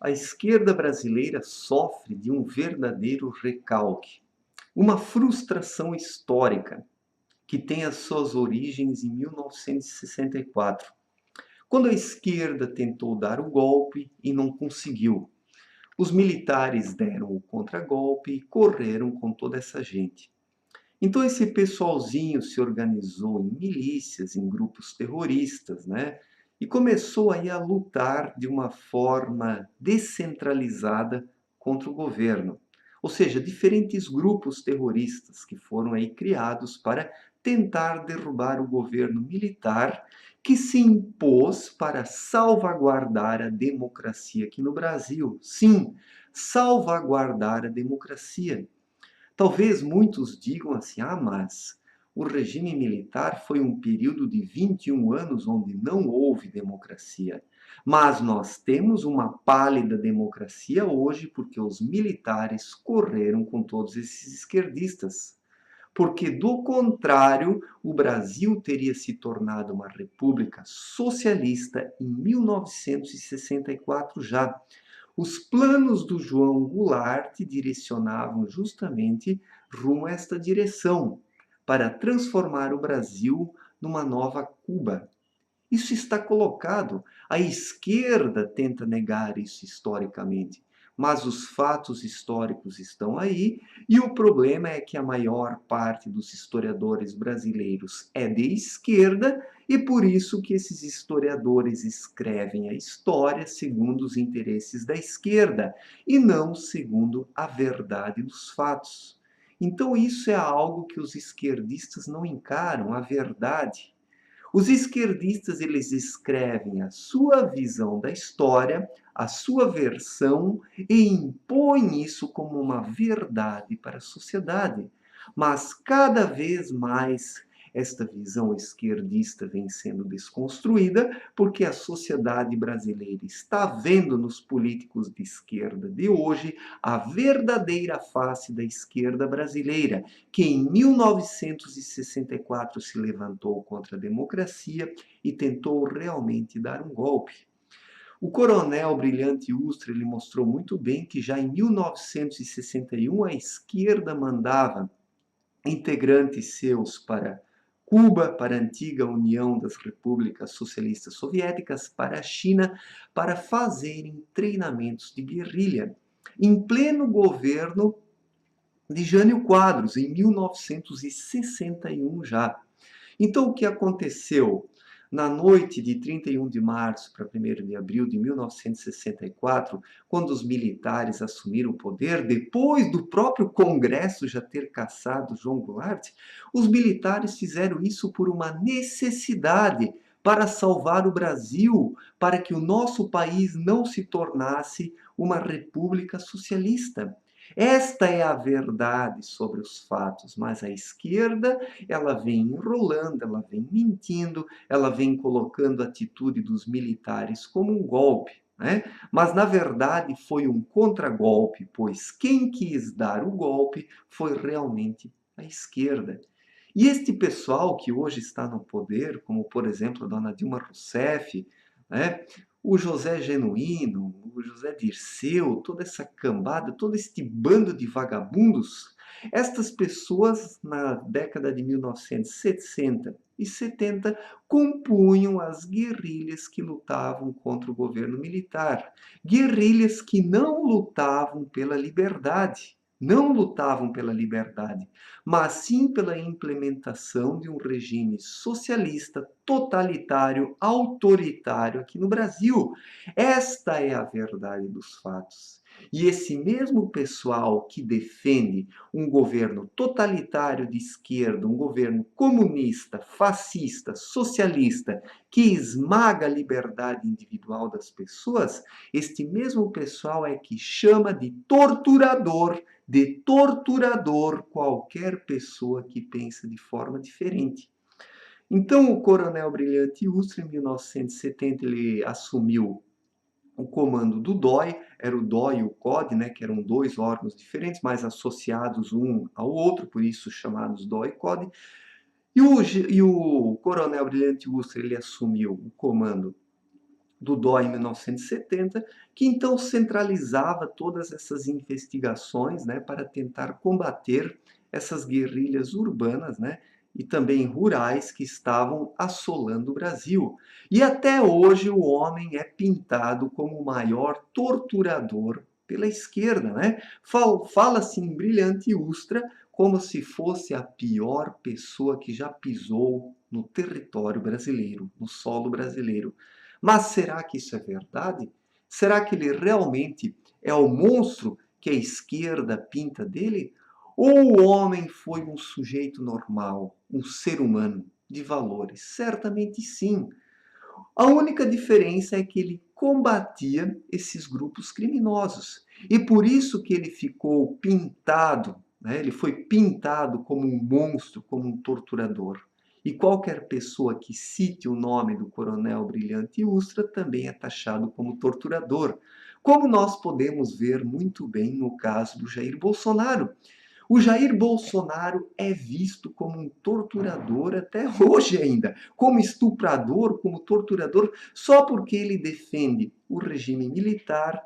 A esquerda brasileira sofre de um verdadeiro recalque, uma frustração histórica que tem as suas origens em 1964, quando a esquerda tentou dar o golpe e não conseguiu. Os militares deram o contragolpe e correram com toda essa gente. Então esse pessoalzinho se organizou em milícias, em grupos terroristas, né? E começou aí a lutar de uma forma descentralizada contra o governo. Ou seja, diferentes grupos terroristas que foram aí criados para tentar derrubar o governo militar que se impôs para salvaguardar a democracia aqui no Brasil. Sim, salvaguardar a democracia. Talvez muitos digam assim: ah, mas o regime militar foi um período de 21 anos onde não houve democracia. Mas nós temos uma pálida democracia hoje porque os militares correram com todos esses esquerdistas. Porque, do contrário, o Brasil teria se tornado uma república socialista em 1964 já. Os planos do João Goulart direcionavam justamente rumo a esta direção, para transformar o Brasil numa nova Cuba. Isso está colocado. A esquerda tenta negar isso historicamente, mas os fatos históricos estão aí, e o problema é que a maior parte dos historiadores brasileiros é de esquerda, e por isso que esses historiadores escrevem a história segundo os interesses da esquerda, e não segundo a verdade dos fatos. Então isso é algo que os esquerdistas não encaram, a verdade. Os esquerdistas, eles escrevem a sua visão da história, a sua versão, e impõem isso como uma verdade para a sociedade. Mas cada vez mais esta visão esquerdista vem sendo desconstruída, porque a sociedade brasileira está vendo nos políticos de esquerda de hoje a verdadeira face da esquerda brasileira, que em 1964 se levantou contra a democracia e tentou realmente dar um golpe. O coronel Brilhante Ustra, ele mostrou muito bem que já em 1961 a esquerda mandava integrantes seus para Cuba, para a antiga União das Repúblicas Socialistas Soviéticas, para a China, para fazerem treinamentos de guerrilha, em pleno governo de Jânio Quadros, em 1961 já. Então, o que aconteceu? Na noite de 31 de março para 1º de abril de 1964, quando os militares assumiram o poder, depois do próprio Congresso já ter cassado João Goulart, os militares fizeram isso por uma necessidade, para salvar o Brasil, para que o nosso país não se tornasse uma república socialista. Esta é a verdade sobre os fatos, mas a esquerda, ela vem enrolando, ela vem mentindo, ela vem colocando a atitude dos militares como um golpe, né? Mas na verdade foi um contragolpe, pois quem quis dar o golpe foi realmente a esquerda. E este pessoal que hoje está no poder, como por exemplo a dona Dilma Rousseff, né? O José Genuíno, o José Dirceu, toda essa cambada, todo este bando de vagabundos, estas pessoas, na década de 1960 e 70, compunham as guerrilhas que lutavam contra o governo militar. Guerrilhas que não lutavam pela liberdade, não lutavam pela liberdade, mas sim pela implementação de um regime socialista, totalitário, autoritário aqui no Brasil. Esta é a verdade dos fatos. E esse mesmo pessoal que defende um governo totalitário de esquerda, um governo comunista, fascista, socialista, que esmaga a liberdade individual das pessoas, este mesmo pessoal é que chama de torturador qualquer pessoa que pensa de forma diferente. Então, o coronel Brilhante Ustra, em 1970, ele assumiu o comando do DOI, era o DOI e o COD, né, que eram dois órgãos diferentes, mas associados um ao outro, por isso chamados DOI e COD. E o coronel Brilhante Ustra, ele assumiu o comando do DOI em 1970, que então centralizava todas essas investigações, né, para tentar combater essas guerrilhas urbanas, né, e também rurais que estavam assolando o Brasil. E até hoje o homem é pintado como o maior torturador pela esquerda, né? Fala-se em Brilhante Ustra como se fosse a pior pessoa que já pisou no território brasileiro, no solo brasileiro. Mas será que isso é verdade? Será que ele realmente é o monstro que a esquerda pinta dele? Ou o homem foi um sujeito normal, um ser humano de valores? Certamente sim. A única diferença é que ele combatia esses grupos criminosos. E por isso que ele ficou pintado, né? Ele foi pintado como um monstro, como um torturador. E qualquer pessoa que cite o nome do coronel Brilhante Ustra também é taxado como torturador, como nós podemos ver muito bem no caso do Jair Bolsonaro. O Jair Bolsonaro é visto como um torturador até hoje ainda, como estuprador, como torturador, só porque ele defende o regime militar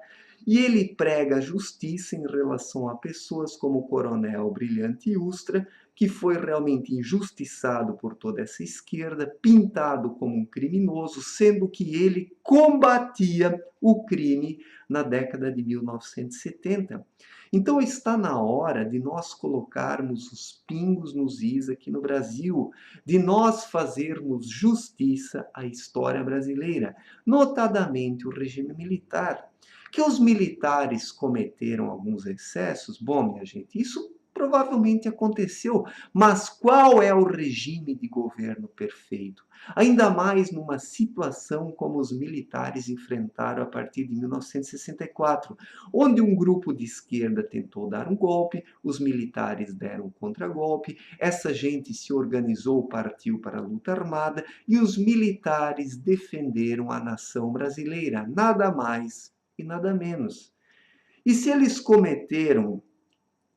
e ele prega a justiça em relação a pessoas como o coronel Brilhante Ustra, que foi realmente injustiçado por toda essa esquerda, pintado como um criminoso, sendo que ele combatia o crime na década de 1970. Então está na hora de nós colocarmos os pingos nos is aqui no Brasil, de nós fazermos justiça à história brasileira, notadamente o regime militar. Que os militares cometeram alguns excessos, bom, minha gente, isso provavelmente aconteceu, mas qual é o regime de governo perfeito? Ainda mais numa situação como os militares enfrentaram a partir de 1964, onde um grupo de esquerda tentou dar um golpe, os militares deram um contragolpe, essa gente se organizou, partiu para a luta armada e os militares defenderam a nação brasileira, nada mais e nada menos. E se eles cometeram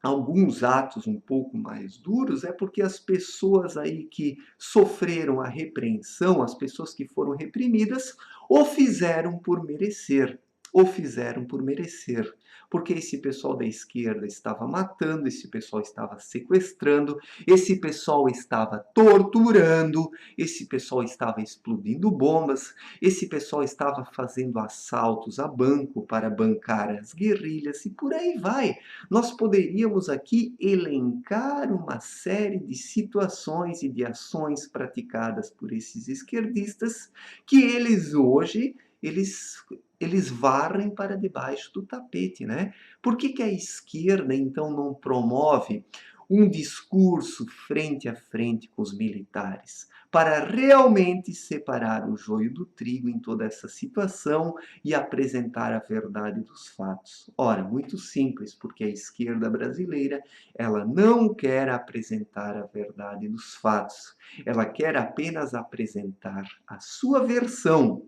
alguns atos um pouco mais duros, é porque as pessoas aí que sofreram a repreensão, as pessoas que foram reprimidas, o fizeram por merecer. O fizeram por merecer. Porque esse pessoal da esquerda estava matando, esse pessoal estava sequestrando, esse pessoal estava torturando, esse pessoal estava explodindo bombas, esse pessoal estava fazendo assaltos a banco para bancar as guerrilhas e por aí vai. Nós poderíamos aqui elencar uma série de situações e de ações praticadas por esses esquerdistas que eles hoje eles varrem para debaixo do tapete, né? Por que que a esquerda então não promove um discurso frente a frente com os militares, para realmente separar o joio do trigo em toda essa situação e apresentar a verdade dos fatos? Ora, muito simples, porque a esquerda brasileira, ela não quer apresentar a verdade dos fatos. Ela quer apenas apresentar a sua versão,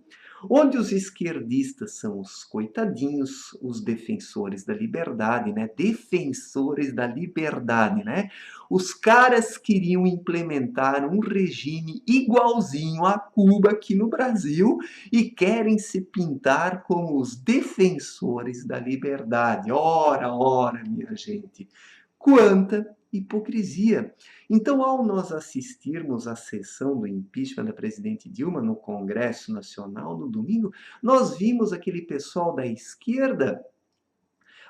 onde os esquerdistas são os coitadinhos, os defensores da liberdade, né? Defensores da liberdade, né? Os caras queriam implementar um regime igualzinho a Cuba aqui no Brasil e querem se pintar como os defensores da liberdade. Ora, ora, minha gente, quanta hipocrisia! Então, ao nós assistirmos à sessão do impeachment da presidente Dilma no Congresso Nacional no domingo, nós vimos aquele pessoal da esquerda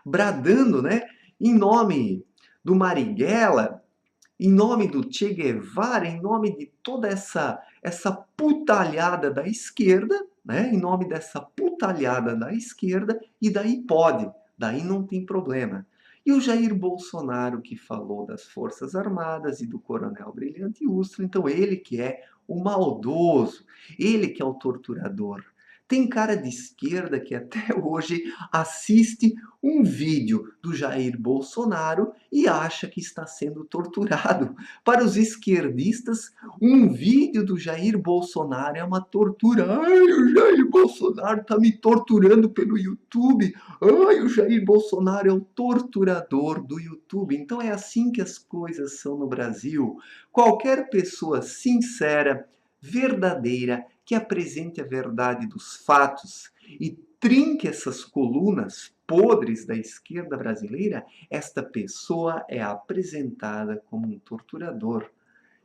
bradando, né, em nome do Marighella, em nome do Che Guevara, em nome de toda essa putalhada da esquerda, né, em nome dessa putalhada da esquerda, e daí pode, daí não tem problema. E o Jair Bolsonaro, que falou das Forças Armadas e do Coronel Brilhante Ustra, então ele que é o maldoso, ele que é o torturador. Tem cara de esquerda que até hoje assiste um vídeo do Jair Bolsonaro e acha que está sendo torturado. Para os esquerdistas, um vídeo do Jair Bolsonaro é uma tortura. Ai, o Jair Bolsonaro está me torturando pelo YouTube. Ai, o Jair Bolsonaro é o torturador do YouTube. Então é assim que as coisas são no Brasil. Qualquer pessoa sincera, verdadeira, que apresente a verdade dos fatos e trinque essas colunas podres da esquerda brasileira, esta pessoa é apresentada como um torturador.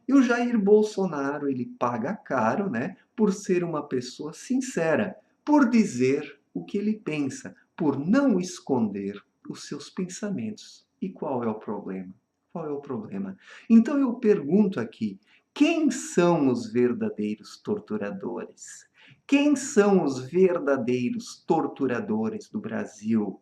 E o Jair Bolsonaro, ele paga caro, né, por ser uma pessoa sincera, por dizer o que ele pensa, por não esconder os seus pensamentos. E qual é o problema? Qual é o problema? Então eu pergunto aqui, quem são os verdadeiros torturadores? Quem são os verdadeiros torturadores do Brasil?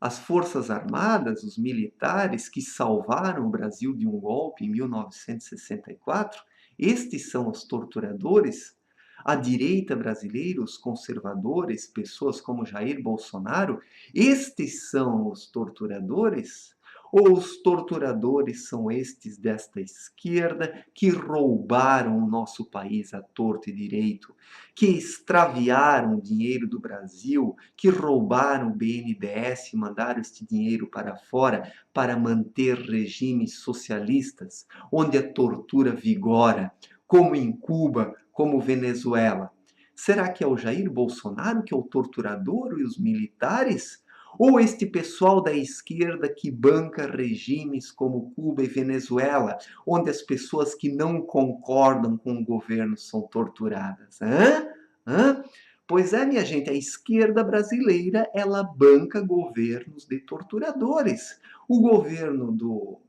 As Forças Armadas, os militares que salvaram o Brasil de um golpe em 1964, estes são os torturadores? A direita brasileira, os conservadores, pessoas como Jair Bolsonaro, estes são os torturadores? Ou os torturadores são estes desta esquerda que roubaram o nosso país à torto e direito, que extraviaram o dinheiro do Brasil, que roubaram o BNDES e mandaram este dinheiro para fora para manter regimes socialistas, onde a tortura vigora, como em Cuba, como Venezuela? Será que é o Jair Bolsonaro que é o torturador e os militares? Ou este pessoal da esquerda que banca regimes como Cuba e Venezuela, onde as pessoas que não concordam com o governo são torturadas? Hã? Hã? Pois é, minha gente, a esquerda brasileira, ela banca governos de torturadores. O governo do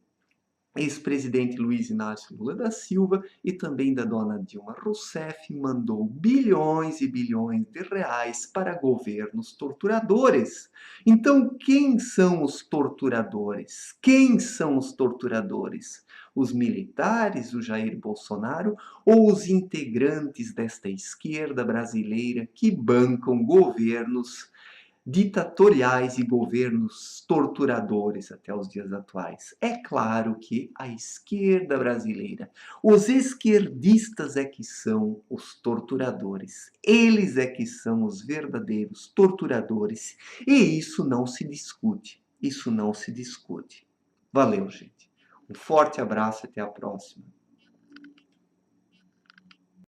ex-presidente Luiz Inácio Lula da Silva e também da dona Dilma Rousseff mandou bilhões e bilhões de reais para governos torturadores. Então, quem são os torturadores? Quem são os torturadores? Os militares, o Jair Bolsonaro ou os integrantes desta esquerda brasileira que bancam governos ditatoriais e governos torturadores até os dias atuais? É claro que a esquerda brasileira, os esquerdistas é que são os torturadores. Eles é que são os verdadeiros torturadores. E isso não se discute. Isso não se discute. Valeu, gente. Um forte abraço e até a próxima.